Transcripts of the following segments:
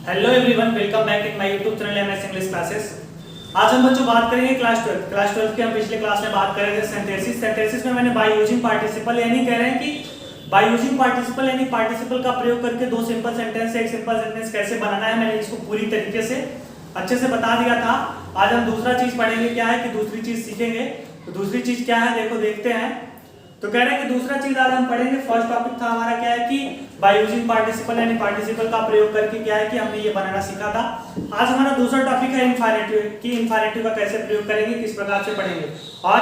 Hello everyone, welcome back in my YouTube channel MS English classes. आज हम बच्चों बात करेंगे क्लास 12 की। हम पिछले क्लास में बात कर रहे थे सिंथेसिस में मैंने बाय यूजिंग पार्टिसिपल यानी कह रहे हैं कि बाय यूजिंग पार्टिसिपल यानी पार्टिसिपल का प्रयोग करके दो सिंपल सेंटेंस से एक सिंपल सेंटेंस कैसे बनाना है, मैंने इसको पूरी तरीके से अच्छे से बता दिया था। आज हम दूसरा चीज पढ़ेंगे, क्या है कि दूसरी चीज सीखेंगे। तो दूसरी चीज क्या है, देखो देखते हैं। तो कह रहे हैं कि दूसरा चीज आज हम पढ़ेंगे। फर्स्ट टॉपिक था हमारा क्या है कि बाय यूजिंग पार्टिसिपल यानी पार्टिसिपल का प्रयोग करके क्या है कि हमने ये बनाना सीखा था। आज हमारा दूसरा टॉपिक है इंफिनिटिव कि इंफिनिटिव का कैसे प्रयोग करेंगे, किस प्रकार से पढ़ेंगे। और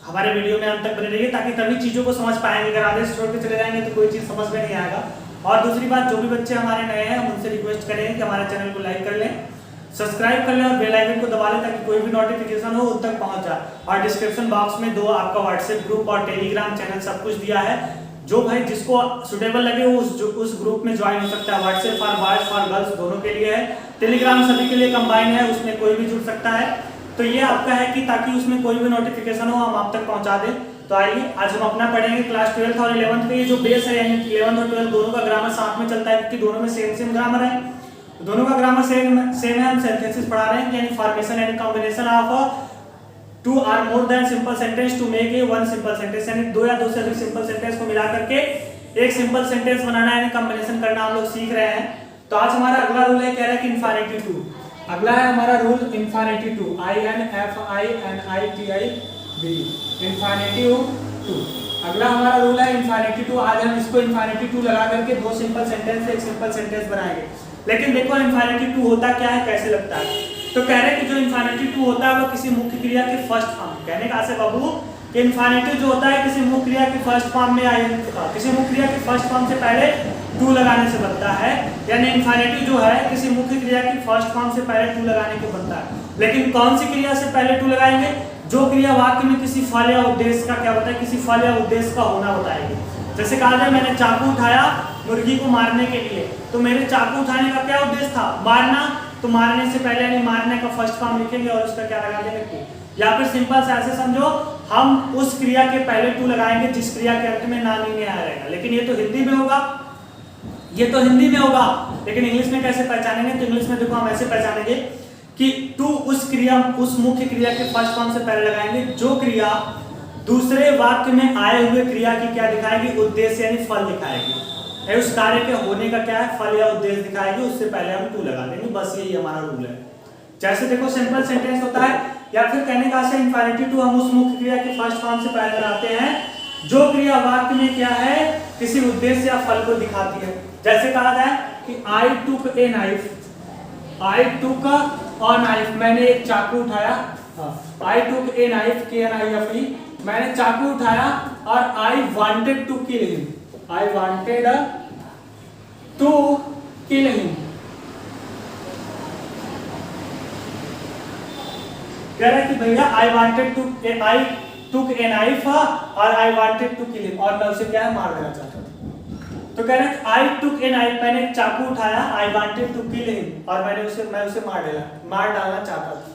हमारे वीडियो में अंत तक बने रहिए ताकि तभी चीजों को समझ पाएंगे। अगर आधे से छोड़ के चले जाएंगे तो कोई चीज समझ में नहीं आएगा। और दूसरी बात, जो भी बच्चे हमारे नए हैं हम उनसे रिक्वेस्ट करेंगे कि हमारे चैनल को लाइक कर लें, सब्सक्राइब कर लें और बेल आइकन को दबा लें ताकि कोई भी नोटिफिकेशन हो उन तक पहुंच जाए। और डिस्क्रिप्शन बॉक्स में दो आपका व्हाट्सएप ग्रुप और टेलीग्राम चैनल सब कुछ दिया है। जो भाई जिसको सुटेबल लगे वो उस ग्रुप में ज्वाइन हो सकता है। WhatsApp for boys for girls दोनों के लिए है, टेलीग्राम सभी के लिए कंबाइन है, उसमें कोई भी जुड़ सकता है। तो ये आपका है कि ताकि उसमें कोई भी नोटिफिकेशन हो हम आप तक पहुंचा दें। तो आइए आज हम अपना पढ़ेंगे क्लास 12 और 11 के। ये जो बेस है यानी 11 और 12 दोनों का ग्रामर साथ में चलता है क्योंकि दोनों में सेम ग्रामर है। दोनों का ग्रामर सेम है। हम सिंथेसिस पढ़ा रहे हैं यानी formation and combination of two or more than simple sentence to make a one simple sentence, यानी दो या दो से अधिक सिंपल सेंटेंस को मिला करके एक सिंपल सेंटेंस बनाना यानी कॉम्बिनेशन करना हम लोग सीख रहे हैं। तो आज हमारा अगला रूल है, कह रहा है कि इंफिनिटी टू। अगला है हमारा rule infinity to, INFINITIV, infinity to. अगला हमारा रूल है इंफिनिटी टू। आज हम इसको इंफिनिटी टू लगा करके दो सिंपल सेंटेंस से एक सिंपल सेंटेंस बनाएंगे। लेकिन देखो इंफिनिटी टू होता क्या है, कैसे लगता है। तो कह रहे हैं कि जो इंफिनिटी टू होता है वो किसी मुख्य क्रिया के फर्स्ट फॉर्म, कहने का से बाबू कि इंफिनिटी जो होता है किसी मुख्य क्रिया के फर्स्ट फॉर्म में किसी मुख्य क्रिया के फर्स्ट फॉर्म से पहले टू लगाने से बनता है। यानी इंफिनिटी जो है किसी मुख्य क्रिया की फर्स्ट फॉर्म से पहले टू लगाने के बनता है। लेकिन कौन सी क्रिया से पहले टू लगाएंगे? जो क्रिया वाक्य में किसी फल या उद्देश्य का क्या होता है, किसी फल या उद्देश्य का होना बताएगी। जैसे कहा जाए मैंने चाकू उठाया मुर्गी को मारने के लिए, तो मेरे चाकू उठाने का क्या उद्देश्य था, मारना। तो मारने से पहले यानी मारने का फर्स्ट फॉर्म लिखेंगे और उसका क्या लगा देंगे टू। या फिर सिंपल से ऐसे समझो, हम उस क्रिया के पहले टू लगाएंगे जिस क्रिया के अंत में नाम ही नहीं आ रहेगा। लेकिन ये तो हिंदी में होगा, ये तो हिंदी में होगा, लेकिन इंग्लिश में कैसे पहचानेंगे? तो इंग्लिश में देखो हम ऐसे पहचानेंगे कि टू उस मुख्य क्रिया के फर्स्ट फॉर्म से पहले लगाएंगे जो क्रिया दूसरे वाक्य में आए हुए क्रिया की क्या दिखाएगी, उद्देश्य यानी फल दिखाएगी। उस कार्य के होने का क्या है, फल या उद्देश्य दिखाएगी, उससे पहले हम टू लगा देंगे। बस यही हमारा रूल है। जैसे देखो सिंपल सेंटेंस होता है, या फिर कहने का से इंफिनिटी टू हम उस मुख्य क्रिया के फर्स्ट फॉर्म से पहले लगाते हैं जो क्रिया वाक्य में क्या है, किसी उद्देश्य या फल को दिखाती है। जैसे कहा जाए कि आई टुक a knife, I took a knife, मैंने एक चाकू उठाया। आई टुक ए नाइफ, KNIFE, मैंने चाकू उठाया और I wanted to kill him, I wanted to kill him। कह रहा है कि भैया I took a knife और I wanted to kill him, और मैं उसे क्या है मार देना चाहता था। तो कह रहा है कि I took a knife, मैंने एक चाकू उठाया, I wanted to kill him, और मैं उसे मार डालना चाहता था।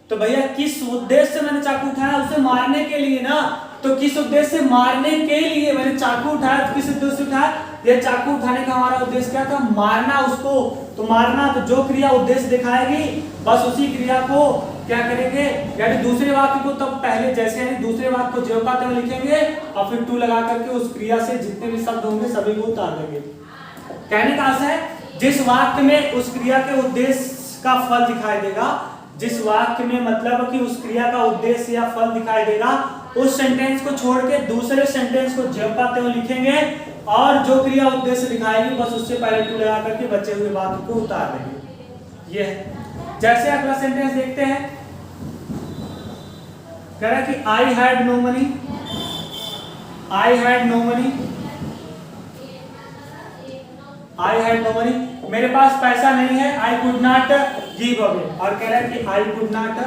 तो भैया किस उद्देश्य से मैंने चाकू उठाया? उसे मारने के लिए ना। तो किस उद्देश्य से? मारने के लिए मैंने चाकू उठाया। तो किस उद्देश्य से उठाया? ये चाकू उठाने का हमारा उद्देश्य क्या था, मारना उसको। तो मारना, तो जो क्रिया उद्देश्य दिखाएगी बस उसी क्रिया को क्या करेंगे, यानी दूसरे वाक्य को तब पहले जैसे यानी दूसरे वाक्य को ज्यों का त्यों लिखेंगे और फिर टू लगा करके उस क्रिया से जितने भी शब्द होंगे सभी को उतार देंगे। कहने का आशय है जिस वाक्य में उस क्रिया के उद्देश्य का फल दिखाई देगा, जिस वाक्य में मतलब कि उस क्रिया का उद्देश्य या फल दिखाई देगा, उस सेंटेंस को छोड़ के दूसरे सेंटेंस को ज्यों का त्यों लिखेंगे और जो क्रिया उद्देश्य दिखाएगी बस उससे पहले टू लगा करके बचे हुए वाक्य को उतार देंगे। ये है। जैसे अगला सेंटेंस देखते हैं, कह रहा है कि I had no money, I had no money, I had no money, मेरे पास पैसा नहीं है। I could not give away, और कह रहा है कि आई कुड नॉट,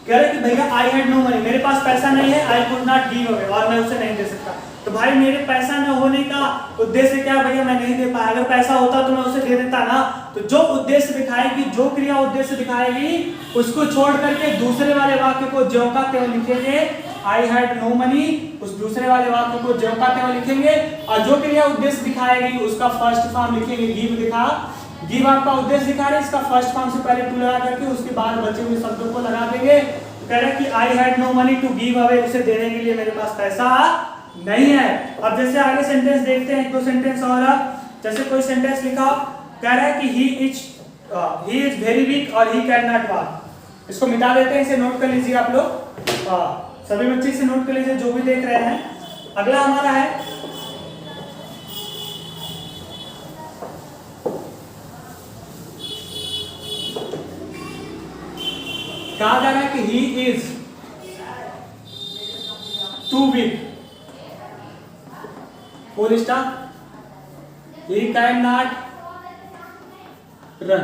कह रहे कि भैया आई हैड नो मनी, मेरे पास पैसा नहीं है। I could not give away, और मैं उसे नहीं दे सकता। तो भाई मेरे पैसा न होने का उद्देश्य क्या, भैया मैं नहीं दे पाया। अगर पैसा होता तो मैं उसे दे देता ना। तो जो उद्देश्य दिखाएगी, जो क्रिया उद्देश्य दिखाएगी, उसको छोड़ करके दूसरे वाले वाक्य को ज्यों का त्यों लिखेंगे आई हैड नो मनी, उस दूसरे वाले वाक्य को ज्यों का त्यों लिखेंगे और जो क्रिया उद्देश्य दिखाएगी उसका फर्स्ट फॉर्म लिखेंगे। गिव दिखा, गिव आपका उद्देश्य दिखा रहे, इसका फर्स्ट फॉर्म से पहले टू लगा करके उसके बाद बचे हुए शब्दों को लगा देंगे। कह रहे कि I had no money to give away, उसे देने के लिए मेरे पास पैसा नहीं है। अब जैसे आगे सेंटेंस देखते हैं, एक दो सेंटेंस और। जैसे कोई सेंटेंस लिखा, कह रहा है कि ही इज वेरी वीक और ही कैन नॉट वॉक। इसको मिटा देते हैं, इसे नोट कर लीजिए आप लोग, सभी बच्चे इसे नोट कर लीजिए जो भी देख रहे हैं। अगला हमारा है, कहा जा रहा है कि he is too weak, full stop, he cannot run।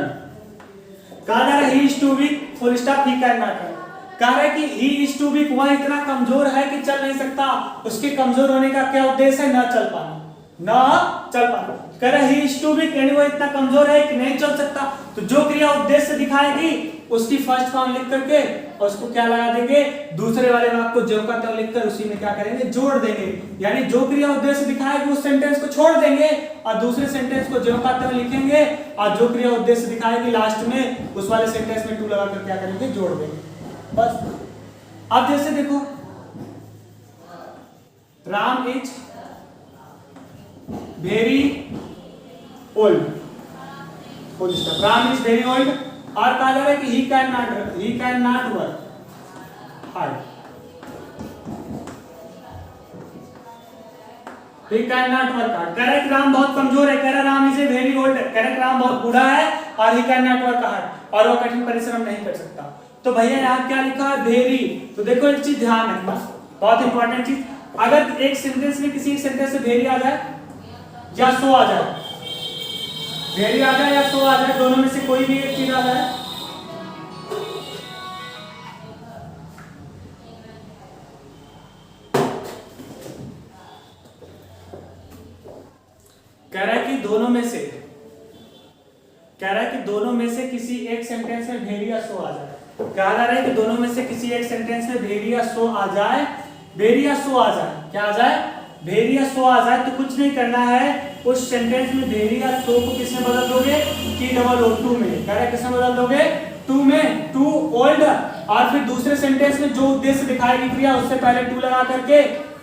कहा जा रहा है he is too weak, full stop, he cannot run। कहा रहा है कि he is too weak, वह इतना कमजोर है कि चल नहीं सकता। उसके कमजोर होने का क्या उद्देश्य है? न चल पाना, न चल पाना। कह रहा है he is too weak, यानी वो इतना कमजोर है कि नहीं चल सकता। तो जो क्रिया उद्देश्य दिखाएगी उसकी फर्स्ट फॉर्म लिख करके और उसको क्या लगा देंगे, दूसरे वाले वाक्य को ज्यों का त्यों लिखकर उसी में क्या करेंगे, जोड़ देंगे। यानी जो क्रिया उद्देश्य दिखाएगी उस सेंटेंस को छोड़ देंगे और दूसरे सेंटेंस को ज्यों का त्यों लिखेंगे और जो क्रिया उद्देश्य दिखाएगी लास्ट में उस वाले सेंटेंस में टू लगाकर क्या करेंगे, जोड़ देंगे, बस। अब जैसे देखो, Ram is very old, full stop, Ram is very old. और कहा जा रहा है कि he can not work hard, he cannot work hard। कह रहा है कि राम बहुत कमजोर है, कह रहा है राम इज वेरी ओल्ड, कह रहा है राम बहुत बूढ़ा है और he cannot work hard, और वो कठिन परिश्रम नहीं कर सकता। तो भैया यहाँ क्या लिखा है, वेरी। तो देखो एक चीज ध्यान रखना, बहुत इंपॉर्टेंट चीज, अगर एक सेंटेंस में किसी एक सेंटेंस से वेरी आ जाए या सो आ जाए, वेरी आ जाए या सो आ जाए, दोनों में से कोई भी एक चीज आ जाए, कह रहा है कि दोनों में से, कह रहा है कि दोनों में से किसी एक सेंटेंस में वेरी या सो आ जाए। कहा जा रहा है कि दोनों में से किसी एक सेंटेंस में वेरी या सो आ जाए, वेरी या सो आ जाए, क्या आ जाए, वेरी या सो आ जाए। तो कुछ नहीं करना है, उस सेंटेंस में वेरी या सो को किसमें बदल दोगे, T-O-O-2 में। कह रहा है किसमें बदल दोगे, टू में, टू ओल्ड, और फिर दूसरे सेंटेंस में जो उद्देश्य दिखाएगी क्रिया उससे पहले टू लगा करके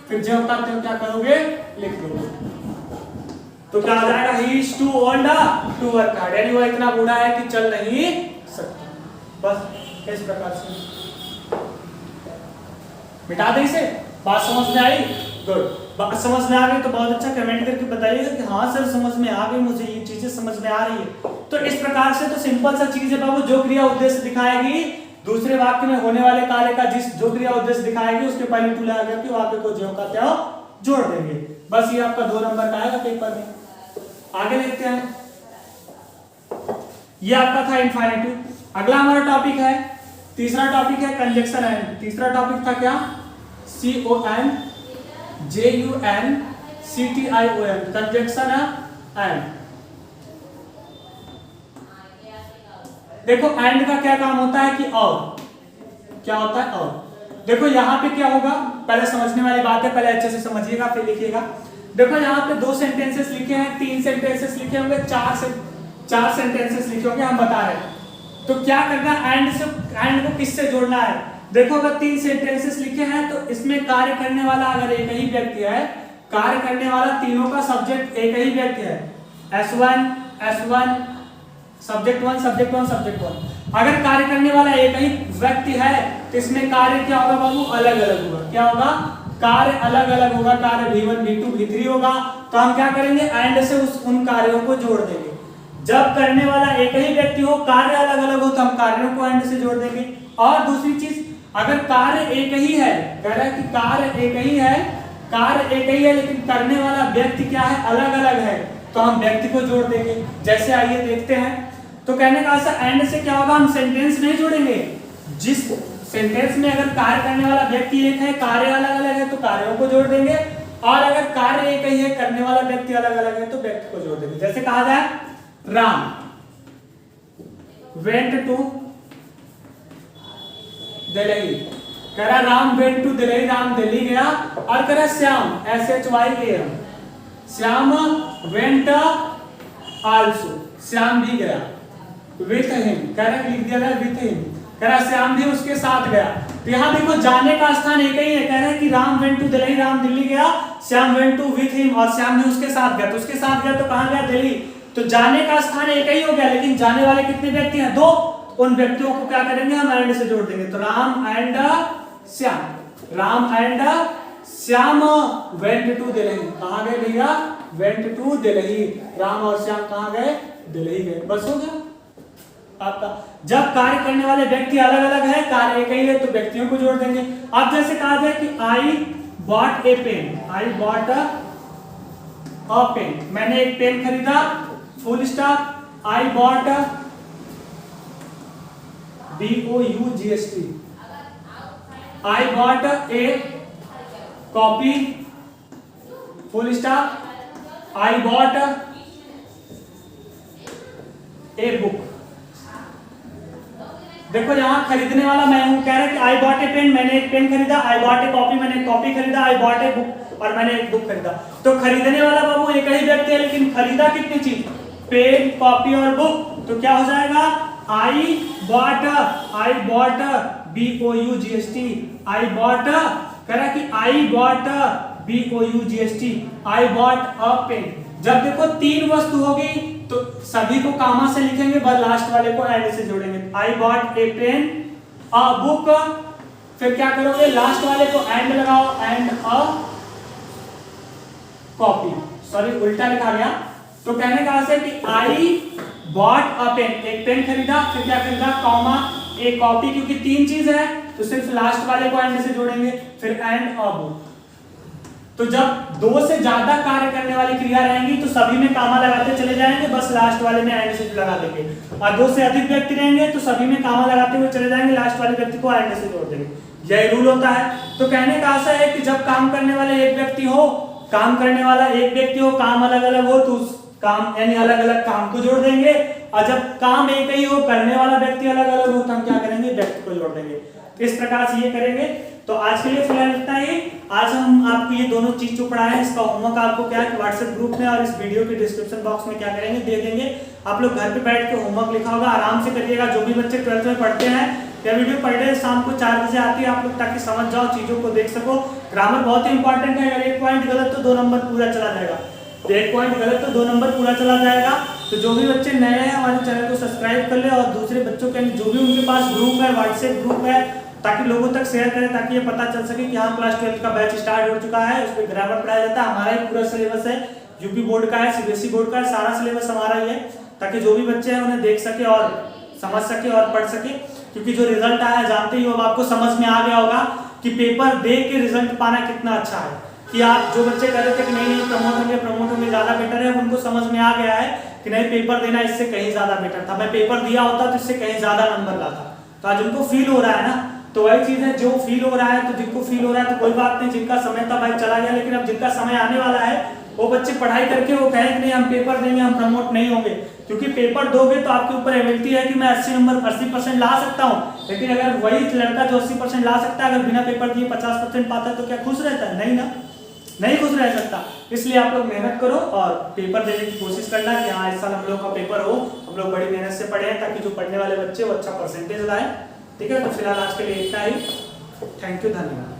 फिर जब तक क्या करोगे, लिख दोगे। तो क्या आ जाएगा, he is too old to work hard, यानी वो इतना बूढ़ा है कि चल नहीं सकता। बस इस प्रकार से मिटा दे इसे। बात समझ में आई? गुड। बात समझ में आ गई तो बहुत अच्छा कमेंट करके बताइएगा कि हाँ सर समझ में आ गई, मुझे ये चीजें समझ में आ रही है। तो इस प्रकार से तो सिंपल सा चीज है बाबू, जो क्रिया उद्देश्य दिखाएगी दूसरे वाक्य में होने वाले कार्य का जो क्रिया उद्देश्य दिखाएगी उसके पहले टू लगा करके वाक्य को ज्यों का त्यों जोड़ देंगे। बस ये आपका 2 नंबर का आएगा पेपर में। आगे देखते हैं, ये आपका था इनफाइनेटिव। अगला हमारा टॉपिक है, तीसरा टॉपिक है कंजक्शन एंड। तीसरा टॉपिक था क्या, CONJUNCTION, कंजक्शन एंड। देखो एंड का क्या काम होता है कि और, क्या होता है और। देखो यहाँ पे क्या होगा, पहले समझने वाली बात है, पहले अच्छे से समझिएगा फिर लिखिएगा। देखो यहाँ पे 2 सेंटेंसेस लिखे हैं, 3 सेंटेंसेस लिखे होंगे, 4 सेंटेंसेस लिखे होंगे, हम बता रहे हैं। तो क्या करना है, एंड को किससे जोड़ना है। देखो अगर 3 सेंटेंसेस लिखे हैं तो इसमें कार्य करने वाला अगर एक ही व्यक्ति है, कार्य करने वाला तीनों का सब्जेक्ट एक ही व्यक्ति है, S1 सब्जेक्ट 1 सब्जेक्ट 1 सब्जेक्ट 1। अगर कार्य करने वाला एक ही व्यक्ति है तो इसमें कार्य क्या होगा बाबू, अलग अलग होगा। क्या होगा, कार्य अलग अलग होगा, कार्य V1 V2 V3 होगा। तो हम क्या करेंगे, एंड से उन कार्यों को जोड़ देंगे। जब करने वाला एक ही व्यक्ति हो, कार्य अलग अलग हो, तो हम कार्यों को एंड से जोड़ देंगे। और दूसरी चीज, अगर कार्य एक ही है, कह रहा है कि कार्य एक ही है, कार्य एक ही है लेकिन करने वाला व्यक्ति क्या है, अलग अलग है, तो हम व्यक्ति को जोड़ देंगे। जैसे आइए देखते हैं। तो कहने का ऐसा, एंड से क्या होगा, हम सेंटेंस नहीं जोड़ेंगे। जिस सेंटेंस में अगर कार्य करने वाला व्यक्ति एक है, कार्य अलग अलग है, तो कार्यों को जोड़ देंगे। और अगर कार्य एक ही है, करने वाला व्यक्ति अलग अलग है, तो व्यक्ति को जोड़ देंगे। जैसे कहा जाए, राम went to दिल्ली, कह रहा राम वेंट टू दिल्ली, राम दिल्ली गया। और कह रहा Shyam SHYAM, Shyam went also, Shyam भी गया। विथ हिम, कह रहा लिख दिया गया विथ हिम, कह रहा श्याम भी उसके साथ गया। तो यहाँ देखो जाने का स्थान एक ही है, कह रहा है कि राम वेंट टू दिल्ली, राम दिल्ली गया, Shyam went to with him, और श्याम भी उसके साथ गया। तो उसके साथ गया तो कहाँ गया? दिल्ली। तो जाने का स्थान एक ही हो गया, लेकिन जाने वाले कितने व्यक्ति हैं? 2। उन व्यक्तियों को क्या करेंगे हम? एंड से जोड़ देंगे। तो Ram and Shyam, Ram and Shyam went to Delhi. कहाँ गए भैया? Went to Delhi. राम और श्याम कहाँ गए? दिल्ली गए। बस हो गया आपका। जब कार्य करने वाले व्यक्ति अलग अलग है, कार्य एक ही है, तो व्यक्तियों को जोड़ देंगे। अब जैसे कहा जाए कि I bought a pen, I bought a pen, मैंने एक पेन खरीदा, full stop. I bought BOUGST, I bought a copy, full stop. I bought a book. देखो यहाँ खरीदने वाला मैं हूँ, कह रहा है कि आई बॉट ए पेन, मैंने एक पेन खरीदा। आई बॉट ए कॉपी, मैंने एक कॉपी खरीदा। आई बॉट ए बुक, और मैंने एक बुक खरीदा। तो खरीदने वाला बाबू एक ही व्यक्ति है, लेकिन खरीदा कितनी चीज? पेन, कॉपी और बुक। तो क्या हो जाएगा? I bought BOUGST, I bought, कह रहा कि I bought BOUGST, I bought a pen. जब देखो 3 वस्तु होगी तो सभी को कामा से लिखेंगे, बस लास्ट वाले को एंड से जोड़ेंगे। I bought a pen, a book, फिर क्या करोगे? लास्ट वाले को एंड लगाओ, एंड अ कॉपी। सॉरी उल्टा लिखा गया। तो कहने का आशय कि आई बॉट अ पेन, एक पेन खरीदा, फिर क्या खरीदा? कॉमा ए कॉपी, क्योंकि 3 चीज है तो सिर्फ लास्ट वाले को एंड से जोड़ेंगे, फिर एंड अ बुक। तो जब 2 से ज्यादा कार्य करने वाली क्रिया रहेंगी तो सभी में कामा लगाते चले जाएंगे, बस लास्ट वाले में एंड से लगा देंगे। और 2 से अधिक व्यक्ति रहेंगे तो सभी में कामा लगाते हुए चले जाएंगे, लास्ट वाले व्यक्ति को एंड से जोड़ देंगे। यही रूल होता है। तो कहने का आशय है कि जब काम करने वाले एक व्यक्ति हो, काम करने वाला एक व्यक्ति हो, काम अलग अलग हो, तो उस काम यानी अलग अलग काम को जोड़ देंगे। और जब काम एक ही हो, करने वाला व्यक्ति अलग अलग हो, तो हम क्या करेंगे? व्यक्ति को जोड़ देंगे। इस प्रकार से ये करेंगे। तो आज के लिए फिलहाल इतना ही। आज हम आपको ये दोनों चीज जो पढ़ाए हैं, इसका होमवर्क आपको क्या है व्हाट्सएप ग्रुप में और इस वीडियो के डिस्क्रिप्शन बॉक्स में क्या करेंगे? दे देंगे। आप लोग घर पे बैठ के होमवर्क लिखा होगा, आराम से करिएगा। जो भी बच्चे 12th में पढ़ते हैं, यह वीडियो पढ़ रहे शाम को 4 बजे आती है आप लोग, ताकि समझ जाओ, चीजों को देख सको। ग्रामर बहुत ही इंपॉर्टेंट है। अगर 1 पॉइंट गलत तो 2 नंबर पूरा चला जाएगा। 1 पॉइंट गलत तो 2 नंबर पूरा चला जाएगा। तो जो भी बच्चे नए हैं हमारे चैनल को सब्सक्राइब कर ले, और दूसरे बच्चों के जो भी उनके पास ग्रुप है, व्हाट्सएप ग्रुप है, ताकि लोगों तक शेयर करें, ताकि ये पता चल सके कि हाँ क्लास 12 का बैच स्टार्ट हो चुका है। उसमें ग्रामर पढ़ाया जाता है। हमारा ही पूरा सिलेबस है, यूपी बोर्ड का है, CBSE बोर्ड का है, सारा सिलेबस हमारा ही है, ताकि जो भी बच्चे हैं उन्हें देख सके और समझ सके और पढ़ सके। क्योंकि जो रिजल्ट आया जानते ही हो, आपको समझ में आ गया होगा कि पेपर दे के रिजल्ट पाना कितना अच्छा है। कि आप जो बच्चे कह रहे थे कि नहीं प्रमोट होंगे ज्यादा बेटर है, उनको समझ में आ गया है कि नहीं पेपर देना इससे कहीं ज्यादा बेटर था। मैं पेपर दिया होता तो इससे कहीं ज्यादा नंबर लाता। तो आज उनको फील हो रहा है ना, तो वही चीज है, जो फील हो रहा है, तो जिनको फील हो रहा है तो कोई बात नहीं, जिनका समय था भाई चला गया, लेकिन अब जिनका समय आने वाला है वो बच्चे पढ़ाई करके वो कहें कि नहीं हम पेपर देंगे, हम प्रमोट नहीं होंगे। क्योंकि पेपर दोगे तो आपके ऊपर एबिलिटी है कि मैं 80% ला सकता हूँ, लेकिन अगर वही लड़का जो 80% ला सकता है, अगर बिना पेपर दिए 50% पाता है तो क्या खुश रहता है? नहीं ना, नहीं खुश रह सकता। इसलिए आप लोग मेहनत करो और पेपर देने की कोशिश करना कि हाँ इस साल हम लोग का पेपर हो, हम लोग बड़ी मेहनत से पढ़े, ताकि जो पढ़ने वाले बच्चे वो अच्छा परसेंटेज लाए। ठीक है, तो फिलहाल आज के लिए इतना ही। थैंक यू, धन्यवाद।